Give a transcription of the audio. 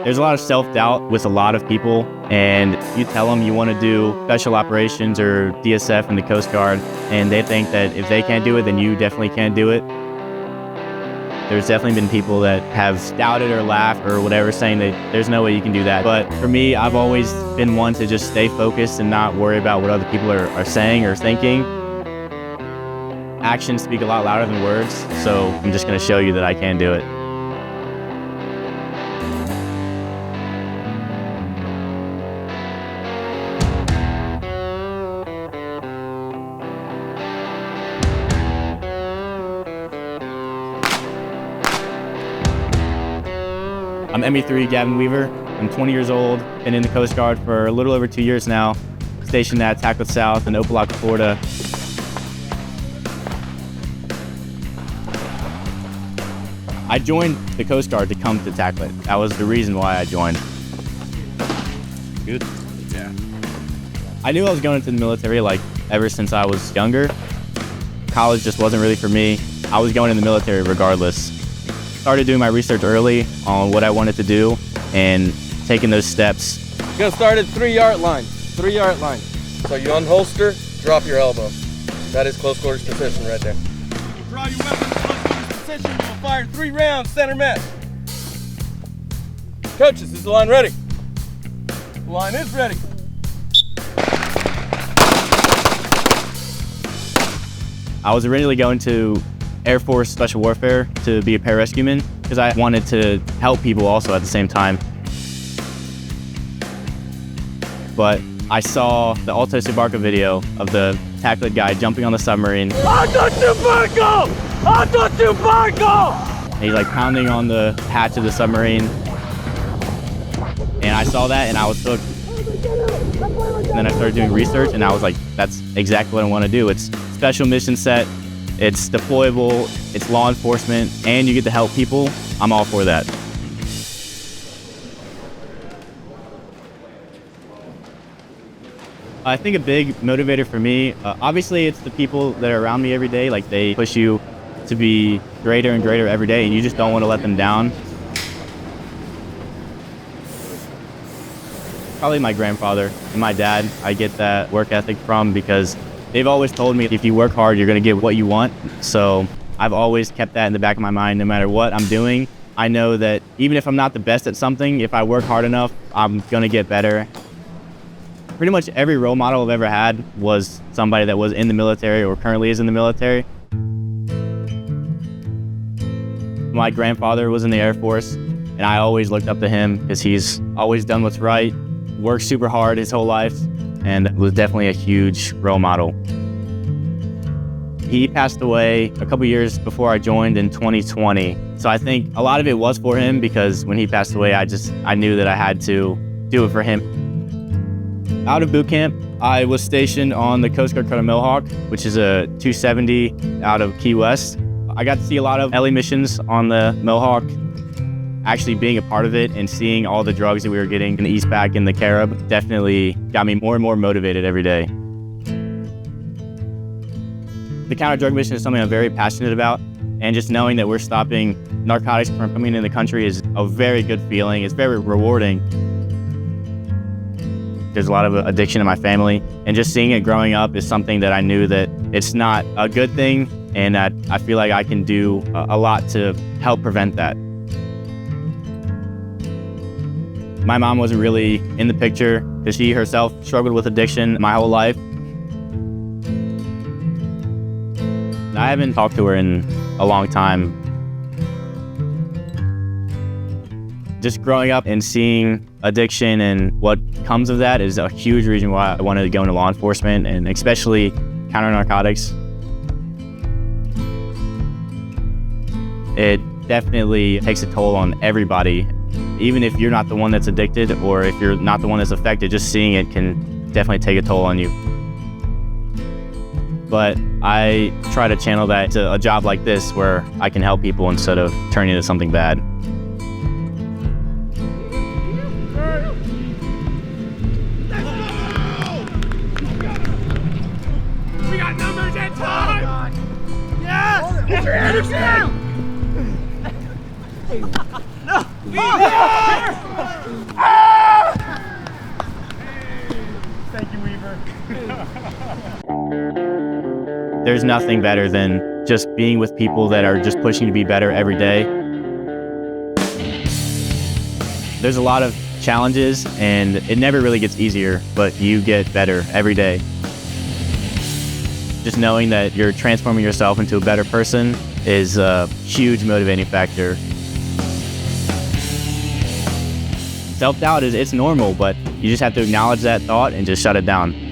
There's a lot of self-doubt with a lot of people, and you tell them you want to do special operations or DSF in the Coast Guard, and they think that if they can't do it, then you definitely can't do it. There's definitely been people that have doubted or laughed or whatever, saying that there's no way you can do that. But for me, I've always been one to just stay focused and not worry about what other people are saying or thinking. Actions speak a lot louder than words, so I'm just going to show you that I can do it. I'm ME3 Gavin Weaver. I'm 20 years old, been in the Coast Guard for a little over 2 years now, stationed at Tacklet South in Opelika, Florida. I joined the Coast Guard to come to Tacklet. That was the reason why I joined. Good? Yeah. I knew I was going into the military ever since I was younger. College just wasn't really for me. I was going in the military regardless. Started doing my research early on what I wanted to do and taking those steps. You're gonna start at 3-yard line, 3-yard line. So you unholster, drop your elbow. That is close quarters position right there. You draw your weapon in close quarters position, you will fire 3 rounds, center mass. Coaches, is the line ready? The line is ready. I was originally going to Air Force Special Warfare to be a pararescueman because I wanted to help people also at the same time. But I saw the Alto Subarca video of the Tacklet guy jumping on the submarine. Alto Subarca! Alto Subarca! And he's pounding on the hatch of the submarine. And I saw that and I was hooked. And then I started doing research and I was like, that's exactly what I want to do. It's special mission set. It's deployable, it's law enforcement, and you get to help people. I'm all for that. I think a big motivator for me, obviously it's the people that are around me every day. They push you to be greater and greater every day, and you just don't want to let them down. Probably my grandfather and my dad, I get that work ethic from because they've always told me if you work hard, you're going to get what you want. So I've always kept that in the back of my mind no matter what I'm doing. I know that even if I'm not the best at something, if I work hard enough, I'm going to get better. Pretty much every role model I've ever had was somebody that was in the military or currently is in the military. My grandfather was in the Air Force, and I always looked up to him because he's always done what's right, worked super hard his whole life, and was definitely a huge role model. He passed away a couple years before I joined in 2020. So I think a lot of it was for him because when he passed away, I knew that I had to do it for him. Out of boot camp, I was stationed on the Coast Guard cutter Mohawk, which is a 270 out of Key West. I got to see a lot of LE missions on the Mohawk. Actually being a part of it and seeing all the drugs that we were getting in the East Pack and the Carib definitely got me more and more motivated every day. The counter-drug mission is something I'm very passionate about, and just knowing that we're stopping narcotics from coming in the country is a very good feeling. It's very rewarding. There's a lot of addiction in my family, and just seeing it growing up is something that I knew that it's not a good thing, and that I feel like I can do a lot to help prevent that. My mom wasn't really in the picture because she herself struggled with addiction my whole life. I haven't talked to her in a long time. Just growing up and seeing addiction and what comes of that is a huge reason why I wanted to go into law enforcement, and especially counter narcotics. It definitely takes a toll on everybody. Even if you're not the one that's addicted or if you're not the one that's affected, just seeing it can definitely take a toll on you. But I try to channel that to a job like this where I can help people instead of turning it into something bad. We got numbers and time! Yes! Get your hands down! No! Be there! There's nothing better than just being with people that are just pushing to be better every day. There's a lot of challenges and it never really gets easier, but you get better every day. Just knowing that you're transforming yourself into a better person is a huge motivating factor. Self-doubt it's normal, but you just have to acknowledge that thought and just shut it down.